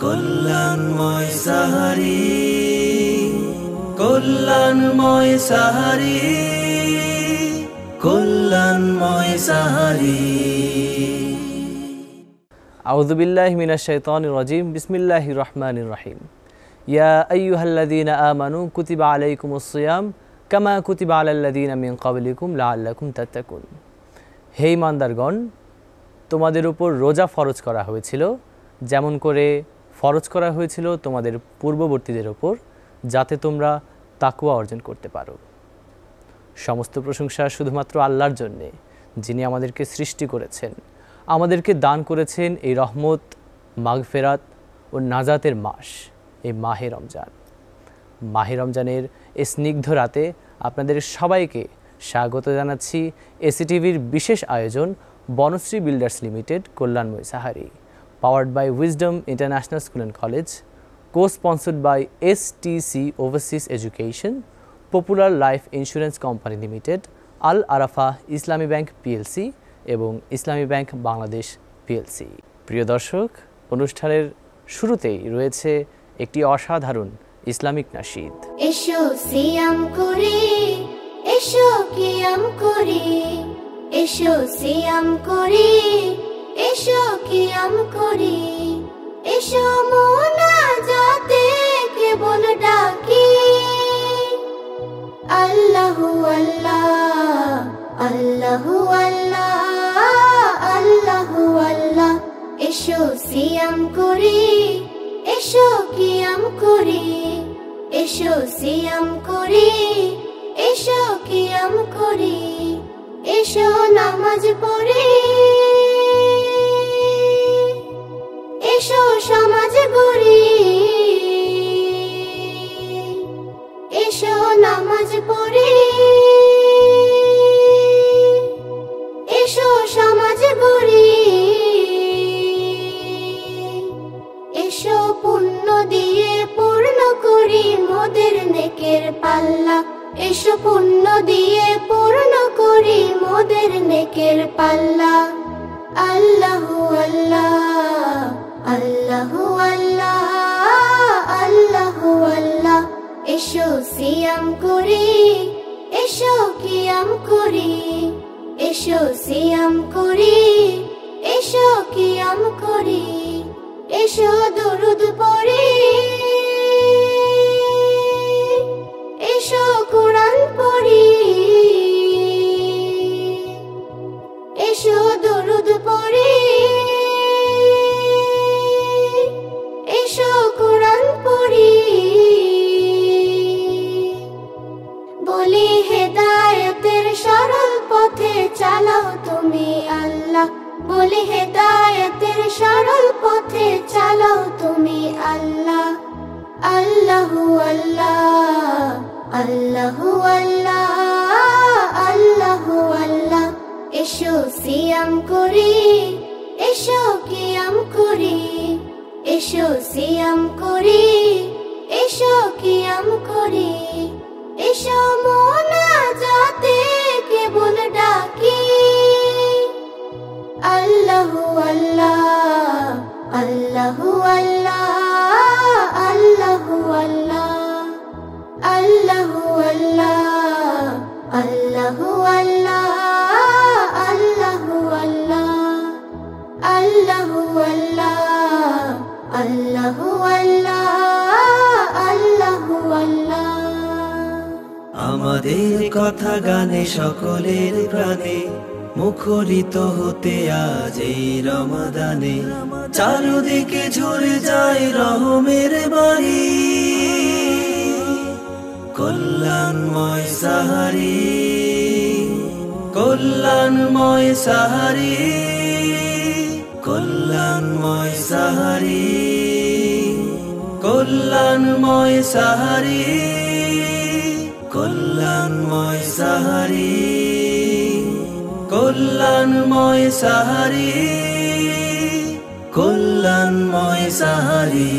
কল্যাণময় সাহারি, কল্যাণময় সাহারি, কল্যাণময় সাহারি। আউযু বিল্লাহি মিনাশ শাইতানির রাজিম। বিসমিল্লাহির রহমানির রহিম। ইয়া আইয়ুহাল্লাযীনা আমানু কুতিবা আলাইকুমুস সিয়াম কামা কুতিবা আলাল্লাযীনা মিন ক্বাবলিকুম লাআল্লাকুম তাত্তাকুন। হে ঈমানদারগণ, তোমাদের উপর রোজা ফরজ করা হয়েছিল যেমন করে ফরজ করা হয়েছিল তোমাদের পূর্ববর্তীদের উপর, যাতে তোমরা তাকওয়া অর্জন করতে পারো। সমস্ত প্রশংসা শুধুমাত্র আল্লাহর জন্যে, যিনি আমাদেরকে সৃষ্টি করেছেন, আমাদেরকে দান করেছেন এই রহমত, মাগফিরাত ও নাজাতের মাস, এই মাহে রমজান। মাহে রমজানের এই স্নিগ্ধ রাতে আপনাদের সবাইকে স্বাগত জানাচ্ছি এসিটিভির বিশেষ আয়োজন বনশ্রী বিল্ডার্স লিমিটেড কল্যাণময় সাহারি, powered by Wisdom International School and College, co-sponsored by STC Overseas Education, Popular Life Insurance Company Limited, Al Arafah Islami Bank PLC এবং ইসলামী ব্যাংক বাংলাদেশ পিএলসি। প্রিয় দর্শক, অনুষ্ঠানের শুরুতেই রয়েছে একটি অসাধারণ ইসলামিক নাশিদ। এসো সিয়াম করি, এসো কিয়াম করি, এসো সিয়াম করি, এসো কিয়াম করি, এসো মুনাজাতে কেবল ডাকি আল্লাহু আল্লাহ, আল্লাহু আল্লাহ, আল্লাহু আল্লাহ। এসো সিয়াম করি, এসো কিয়াম করি, এসো সিয়াম করি, এসো কিয়াম করি, এসো নামাজ পড়ি, এসো সমাজ গড়ি, এসো নামাজ পড়ি, এসো সমাজ গড়ি, এসো পুণ্য দিয়ে পূর্ণ করি মোদের নেকের পাল্লা, এসো পুণ্য দিয়ে পূর্ণ করি মোদের নেকের পাল্লা। আল্লাহু আল্লাহ, আল্লাহু আল্লাহ, আল্লাহু আল্লাহ। এসো সিয়াম করি, এসো কিয়াম করি, এসো সিয়াম করি, এসো কিয়াম করি, এসো দরুদ পড়ি, এসো কুরআন পড়ি, এসো দরুদ পড়ি, এসো কুরআন পড়ি। বলি হেদায়েতের সরল পথে চালাও তুমি আল্লাহ, বলি হেদায়েতের সরল পথে চালাও তুমি আল্লাহ। আল্লাহু আল্লাহ, আল্লাহু আল্লাহ, আল্লাহু আল্লাহ। এসো সিয়াম করি, এসো কিয়াম করি, এসো সিয়াম করি, এসো কিয়াম করি, এসো মুনাজাতে কেবল ডাকি আল্লাহু আল্লাহ, আল্লাহু আল্লাহ, আল্লাহু আল্লাহ, আল্লাহু আল্লাহ, আল্লাহু আল্লাহ, আল্লাহু আল্লাহ, আল্লাহু আল্লাহ, আল্লাহু আল্লাহ, আল্লাহু আল্লাহ। আমাদের কথা গানে সকলের প্রাণে মুখরিত হতে আজ এই রমাদানে, চারদিকে ঝরে যায় রহমের বাণী। কল্যাণময় সাহারি, কল্যাণময় সাহারি, কল্যাণময় সাহারি, কল্যাণময় সাহারি, কল্যাণময় সাহারি, কল্যাণময় সাহারি, কল্যাণময় সাহারি।